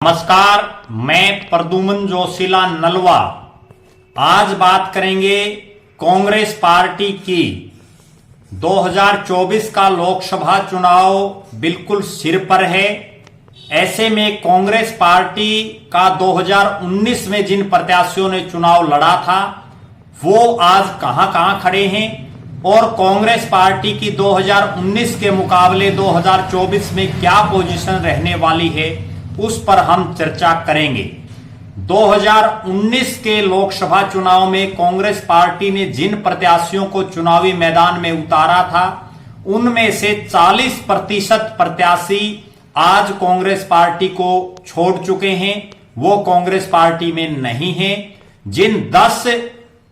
नमस्कार, मैं प्रद्युमन जोशीला नलवा। आज बात करेंगे कांग्रेस पार्टी की। 2024 का लोकसभा चुनाव बिल्कुल सिर पर है। ऐसे में कांग्रेस पार्टी का 2019 में जिन प्रत्याशियों ने चुनाव लड़ा था वो आज कहां खड़े हैं और कांग्रेस पार्टी की 2019 के मुकाबले 2024 में क्या पोजीशन रहने वाली है उस पर हम चर्चा करेंगे। 2019 के लोकसभा चुनाव में कांग्रेस पार्टी ने जिन प्रत्याशियों को चुनावी मैदान में उतारा था उनमें से 40% प्रत्याशी आज कांग्रेस पार्टी को छोड़ चुके हैं, वो कांग्रेस पार्टी में नहीं है। जिन 10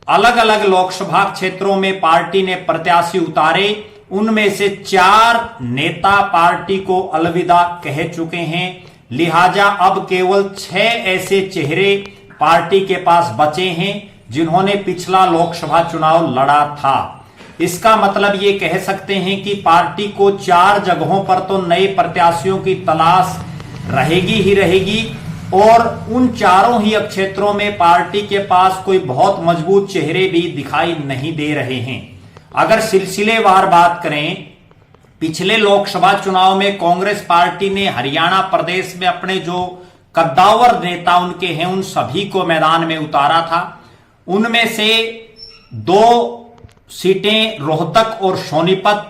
अलग अलग लोकसभा क्षेत्रों में पार्टी ने प्रत्याशी उतारे उनमें से 4 नेता पार्टी को अलविदा कह चुके हैं। लिहाजा अब केवल 6 ऐसे चेहरे पार्टी के पास बचे हैं जिन्होंने पिछला लोकसभा चुनाव लड़ा था। इसका मतलब ये कह सकते हैं कि पार्टी को 4 जगहों पर तो नए प्रत्याशियों की तलाश रहेगी ही रहेगी और उन चारों ही क्षेत्रों में पार्टी के पास कोई बहुत मजबूत चेहरे भी दिखाई नहीं दे रहे हैं। अगर सिलसिलेवार बात करें, पिछले लोकसभा चुनाव में कांग्रेस पार्टी ने हरियाणा प्रदेश में अपने जो कद्दावर नेता उनके हैं उन सभी को मैदान में उतारा था। उनमें से 2 सीटें रोहतक और सोनीपत।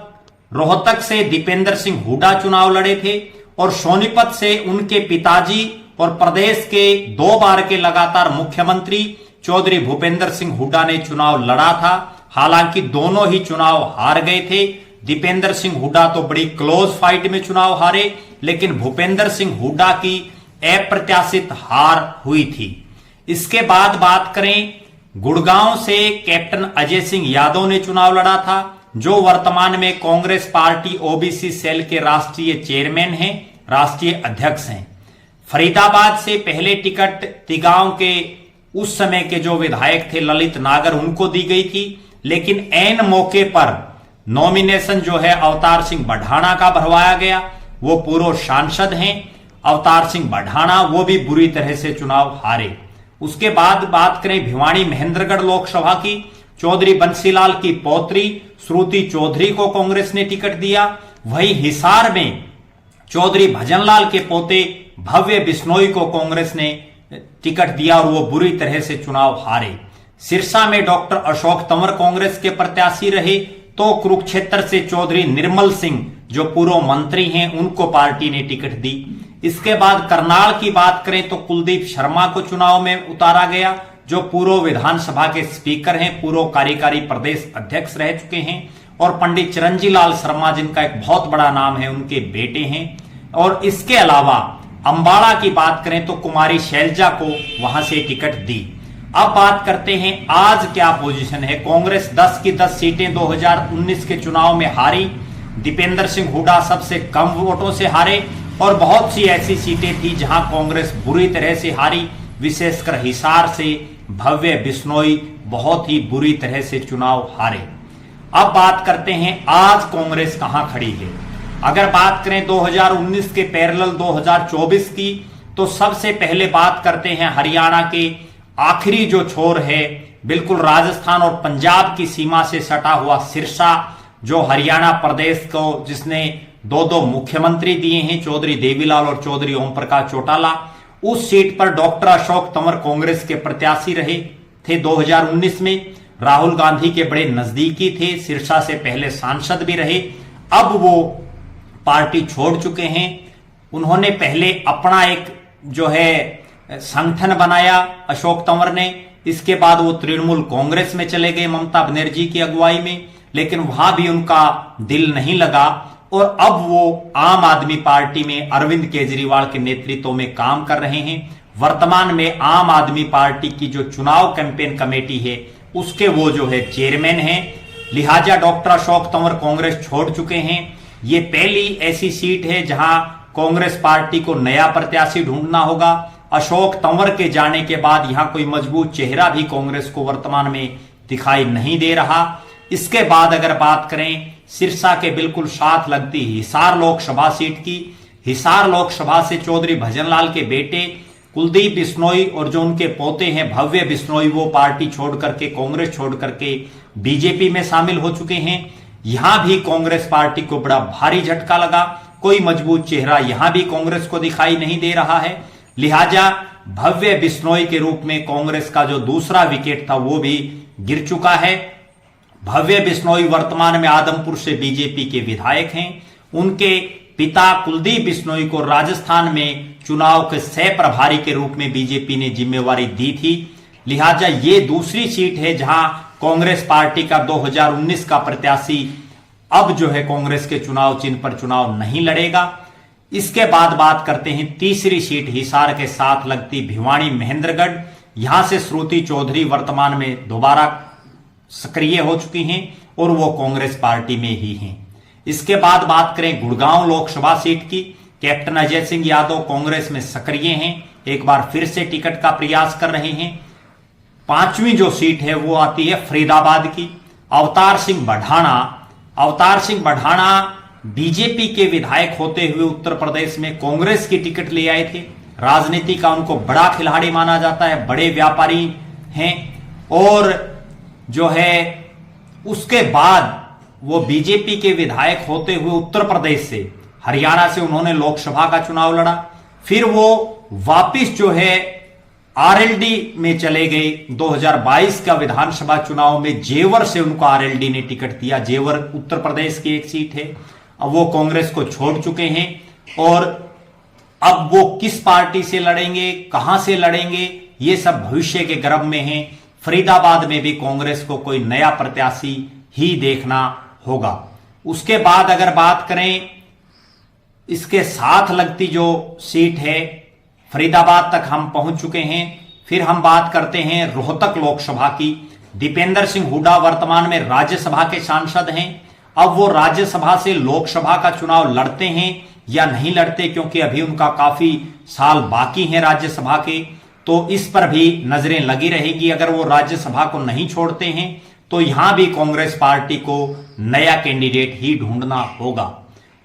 रोहतक से दीपेंद्र सिंह हुड्डा चुनाव लड़े थे और सोनीपत से उनके पिताजी और प्रदेश के 2 बार के लगातार मुख्यमंत्री चौधरी भूपेंद्र सिंह हुड्डा ने चुनाव लड़ा था। हालांकि दोनों ही चुनाव हार गए थे। दीपेंद्र सिंह हुड्डा तो बड़ी क्लोज फाइट में चुनाव हारे, लेकिन भूपेंद्र सिंह हुड्डा की अप्रत्याशित हार हुई थी। इसके बाद बात करें, गुड़गांव से कैप्टन अजय सिंह यादव ने चुनाव लड़ा था, जो वर्तमान में कांग्रेस पार्टी ओबीसी सेल के राष्ट्रीय चेयरमैन हैं, राष्ट्रीय अध्यक्ष हैं। फरीदाबाद से पहले टिकट तिगांव के उस समय के जो विधायक थे ललित नागर उनको दी गई थी, लेकिन ऐन मौके पर नॉमिनेशन जो है अवतार सिंह बढ़ाना का भरवाया गया। वो पूर्व सांसद हैं अवतार सिंह बढ़ाना, वो भी बुरी तरह से चुनाव हारे। उसके बाद बात करें भिवानी महेंद्रगढ़ लोकसभा की, चौधरी बंसीलाल की पौत्री श्रुति चौधरी को कांग्रेस ने टिकट दिया। वहीं हिसार में चौधरी भजनलाल के पोते भव्य बिश्नोई को कांग्रेस ने टिकट दिया और वो बुरी तरह से चुनाव हारे। सिरसा में डॉक्टर अशोक तंवर कांग्रेस के प्रत्याशी रहे, तो कुरुक्षेत्र से चौधरी निर्मल सिंह जो पूर्व मंत्री हैं उनको पार्टी ने टिकट दी। इसके बाद करनाल की बात करें तो कुलदीप शर्मा को चुनाव में उतारा गया, जो पूर्व विधानसभा के स्पीकर हैं, पूर्व कार्यकारी प्रदेश अध्यक्ष रह चुके हैं, और पंडित चिरंजीलाल शर्मा जिनका एक बहुत बड़ा नाम है उनके बेटे हैं। और इसके अलावा अंबाला की बात करें तो कुमारी शैलजा को वहां से टिकट दी। अब बात करते हैं आज क्या पोजीशन है। कांग्रेस 10 की 10 सीटें 2019 के चुनाव में हारी। दीपेंद्र सिंह हुड्डा सबसे कम वोटों से हारे और बहुत सी ऐसी सीटें थी जहां कांग्रेस बुरी तरह से हारी, विशेषकर हिसार से भव्य बिश्नोई बहुत ही बुरी तरह से चुनाव हारे। अब बात करते हैं आज कांग्रेस कहां खड़ी है। अगर बात करें 2019 के पैरेलल 2024 की, तो सबसे पहले बात करते हैं हरियाणा के आखिरी जो छोर है, बिल्कुल राजस्थान और पंजाब की सीमा से सटा हुआ सिरसा, जो हरियाणा प्रदेश को जिसने 2 मुख्यमंत्री दिए हैं, चौधरी देवीलाल और चौधरी ओम प्रकाश चौटाला, उस सीट पर डॉक्टर अशोक तंवर कांग्रेस के प्रत्याशी रहे थे। 2019 में राहुल गांधी के बड़े नजदीकी थे, सिरसा से पहले सांसद भी रहे। अब वो पार्टी छोड़ चुके हैं। उन्होंने पहले अपना एक जो है संगठन बनाया अशोक तंवर ने, इसके बाद वो तृणमूल कांग्रेस में चले गए ममता बनर्जी की अगुवाई में, लेकिन वहां भी उनका दिल नहीं लगा और अब वो आम आदमी पार्टी में अरविंद केजरीवाल के नेतृत्व में काम कर रहे हैं। वर्तमान में आम आदमी पार्टी की जो चुनाव कैंपेन कमेटी है उसके वो जो है चेयरमैन हैं। लिहाजा डॉक्टर अशोक तंवर कांग्रेस छोड़ चुके हैं। ये पहली ऐसी सीट है जहां कांग्रेस पार्टी को नया प्रत्याशी ढूंढना होगा। अशोक तंवर के जाने के बाद यहां कोई मजबूत चेहरा भी कांग्रेस को वर्तमान में दिखाई नहीं दे रहा। इसके बाद अगर बात करें सिरसा के बिल्कुल साथ लगती हिसार लोकसभा सीट की, हिसार लोकसभा से चौधरी भजनलाल के बेटे कुलदीप बिश्नोई और जो उनके पोते हैं भव्य बिश्नोई, वो पार्टी छोड़ करके, कांग्रेस छोड़ करके बीजेपी में शामिल हो चुके हैं। यहां भी कांग्रेस पार्टी को बड़ा भारी झटका लगा। कोई मजबूत चेहरा यहां भी कांग्रेस को दिखाई नहीं दे रहा है। लिहाजा भव्य बिश्नोई के रूप में कांग्रेस का जो दूसरा विकेट था वो भी गिर चुका है। भव्य बिश्नोई वर्तमान में आदमपुर से बीजेपी के विधायक हैं। उनके पिता कुलदीप बिश्नोई को राजस्थान में चुनाव के सह प्रभारी के रूप में बीजेपी ने जिम्मेवारी दी थी। लिहाजा ये दूसरी सीट है जहां कांग्रेस पार्टी का 2019 का प्रत्याशी अब जो है कांग्रेस के चुनाव चिन्ह पर चुनाव नहीं लड़ेगा। इसके बाद बात करते हैं तीसरी सीट हिसार के साथ लगती भिवानी महेंद्रगढ़। यहां से श्रुति चौधरी वर्तमान में दोबारा सक्रिय हो चुकी हैं और वो कांग्रेस पार्टी में ही हैं। इसके बाद बात करें गुड़गांव लोकसभा सीट की, कैप्टन अजय सिंह यादव कांग्रेस में सक्रिय हैं, एक बार फिर से टिकट का प्रयास कर रहे हैं। पांचवी जो सीट है वो आती है फरीदाबाद की। अवतार सिंह बढ़ाना बीजेपी के विधायक होते हुए उत्तर प्रदेश में कांग्रेस की टिकट ले आए थे। राजनीति का उनको बड़ा खिलाड़ी माना जाता है, बड़े व्यापारी हैं और जो है उसके बाद वो बीजेपी के विधायक होते हुए उत्तर प्रदेश से, हरियाणा से उन्होंने लोकसभा का चुनाव लड़ा। फिर वो वापिस जो है आरएलडी में चले गए। 2022 का विधानसभा चुनाव में जेवर से उनको आरएलडी ने टिकट दिया। जेवर उत्तर प्रदेश की एक सीट है। अब वो कांग्रेस को छोड़ चुके हैं और अब वो किस पार्टी से लड़ेंगे, कहां से लड़ेंगे, ये सब भविष्य के गर्भ में है। फरीदाबाद में भी कांग्रेस को कोई नया प्रत्याशी ही देखना होगा। उसके बाद अगर बात करें इसके साथ लगती जो सीट है, फरीदाबाद तक हम पहुंच चुके हैं। फिर हम बात करते हैं रोहतक लोकसभा की। दीपेंद्र सिंह हुड्डा वर्तमान में राज्यसभा के सांसद हैं। अब वो राज्यसभा से लोकसभा का चुनाव लड़ते हैं या नहीं लड़ते, क्योंकि अभी उनका काफी साल बाकी हैं राज्यसभा के, तो इस पर भी नजरें लगी रहेगी। अगर वो राज्यसभा को नहीं छोड़ते हैं तो यहां भी कांग्रेस पार्टी को नया कैंडिडेट ही ढूंढना होगा।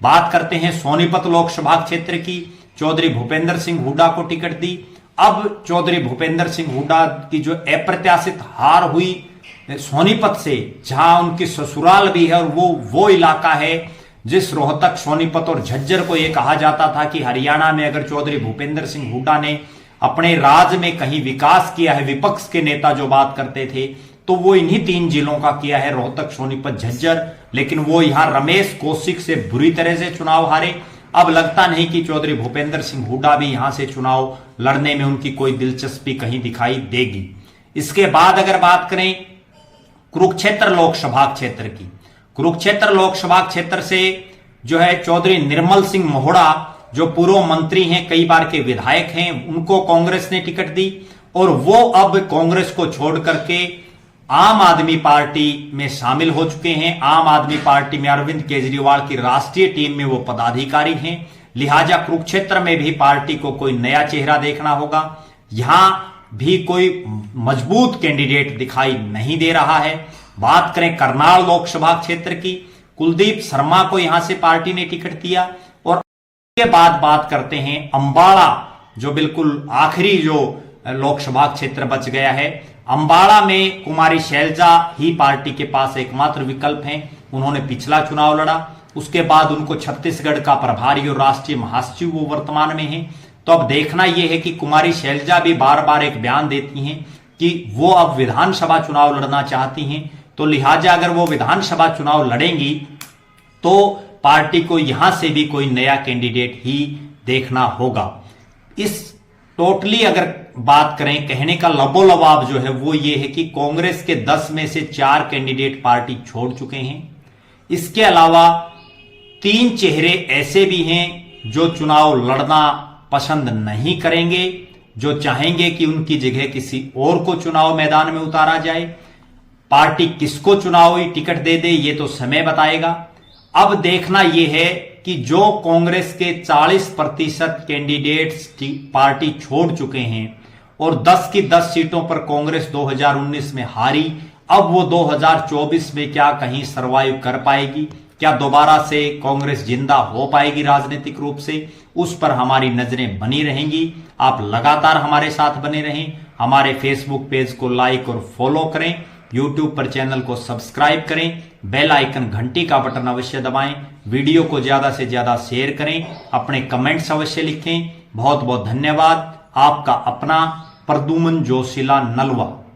बात करते हैं सोनीपत लोकसभा क्षेत्र की। चौधरी भूपेंद्र सिंह हुड्डा को टिकट दी। अब चौधरी भूपेंद्र सिंह हुड्डा की जो अप्रत्याशित हार हुई सोनीपत से, जहां उनकी ससुराल भी है और वो इलाका है जिस रोहतक, सोनीपत और झज्जर को यह कहा जाता था कि हरियाणा में अगर चौधरी भूपेंद्र सिंह हुड्डा ने अपने राज में कहीं विकास किया है, विपक्ष के नेता जो बात करते थे, तो वो इन्हीं 3 जिलों का किया है, रोहतक, सोनीपत, झज्जर। लेकिन वो यहां रमेश कौशिक से बुरी तरह से चुनाव हारे। अब लगता नहीं कि चौधरी भूपेंद्र सिंह हुड्डा भी यहां से चुनाव लड़ने में उनकी कोई दिलचस्पी कहीं दिखाई देगी। इसके बाद अगर बात करें कुरुक्षेत्र लोकसभा क्षेत्र की, कुरुक्षेत्र लोकसभा क्षेत्र से जो है चौधरी निर्मल सिंह मोहड़ा, जो पूर्व मंत्री हैं, कई बार के विधायक हैं, उनको कांग्रेस ने टिकट दी और वो अब कांग्रेस को छोड़ करके आम आदमी पार्टी में शामिल हो चुके हैं। आम आदमी पार्टी में अरविंद केजरीवाल की राष्ट्रीय टीम में वो पदाधिकारी हैं। लिहाजा कुरुक्षेत्र में भी पार्टी को कोई नया चेहरा देखना होगा। यहां भी कोई मजबूत कैंडिडेट दिखाई नहीं दे रहा है। बात करें करनाल लोकसभा क्षेत्र की, कुलदीप शर्मा को यहां से पार्टी ने टिकट दिया। और उसके बाद बात करते हैं अंबाला, जो बिल्कुल आखिरी जो लोकसभा क्षेत्र बच गया है। अंबाला में कुमारी शैलजा ही पार्टी के पास एकमात्र विकल्प हैं। उन्होंने पिछला चुनाव लड़ा, उसके बाद उनको छत्तीसगढ़ का प्रभारी और राष्ट्रीय महासचिव वो वर्तमान में हैं। तो अब देखना यह है कि कुमारी शैलजा भी बार बार एक बयान देती हैं कि वो अब विधानसभा चुनाव लड़ना चाहती हैं। तो लिहाजा अगर वो विधानसभा चुनाव लड़ेंगी तो पार्टी को यहां से भी कोई नया कैंडिडेट ही देखना होगा। इस टोटली अगर बात करें, कहने का लबोलबाब जो है वो ये है कि कांग्रेस के 10 में से 4 कैंडिडेट पार्टी छोड़ चुके हैं। इसके अलावा 3 चेहरे ऐसे भी हैं जो चुनाव लड़ना पसंद नहीं करेंगे, जो चाहेंगे कि उनकी जगह किसी और को चुनाव मैदान में उतारा जाए। पार्टी किसको चुनावी टिकट दे दे ये तो समय बताएगा। अब देखना यह है कि जो कांग्रेस के 40% कैंडिडेट्स पार्टी छोड़ चुके हैं और 10 की 10 सीटों पर कांग्रेस 2019 में हारी, अब वो 2024 में क्या कहीं सरवाइव कर पाएगी, क्या दोबारा से कांग्रेस जिंदा हो पाएगी राजनीतिक रूप से, उस पर हमारी नजरें बनी रहेंगी। आप लगातार हमारे साथ बने रहें। हमारे फेसबुक पेज को लाइक और फॉलो करें, यूट्यूब पर चैनल को सब्सक्राइब करें, बेल आइकन घंटी का बटन अवश्य दबाएं, वीडियो को ज्यादा से ज्यादा शेयर करें, अपने कमेंट्स अवश्य लिखें। बहुत बहुत धन्यवाद। आपका अपना प्रद्युमन जोशीला नलवा।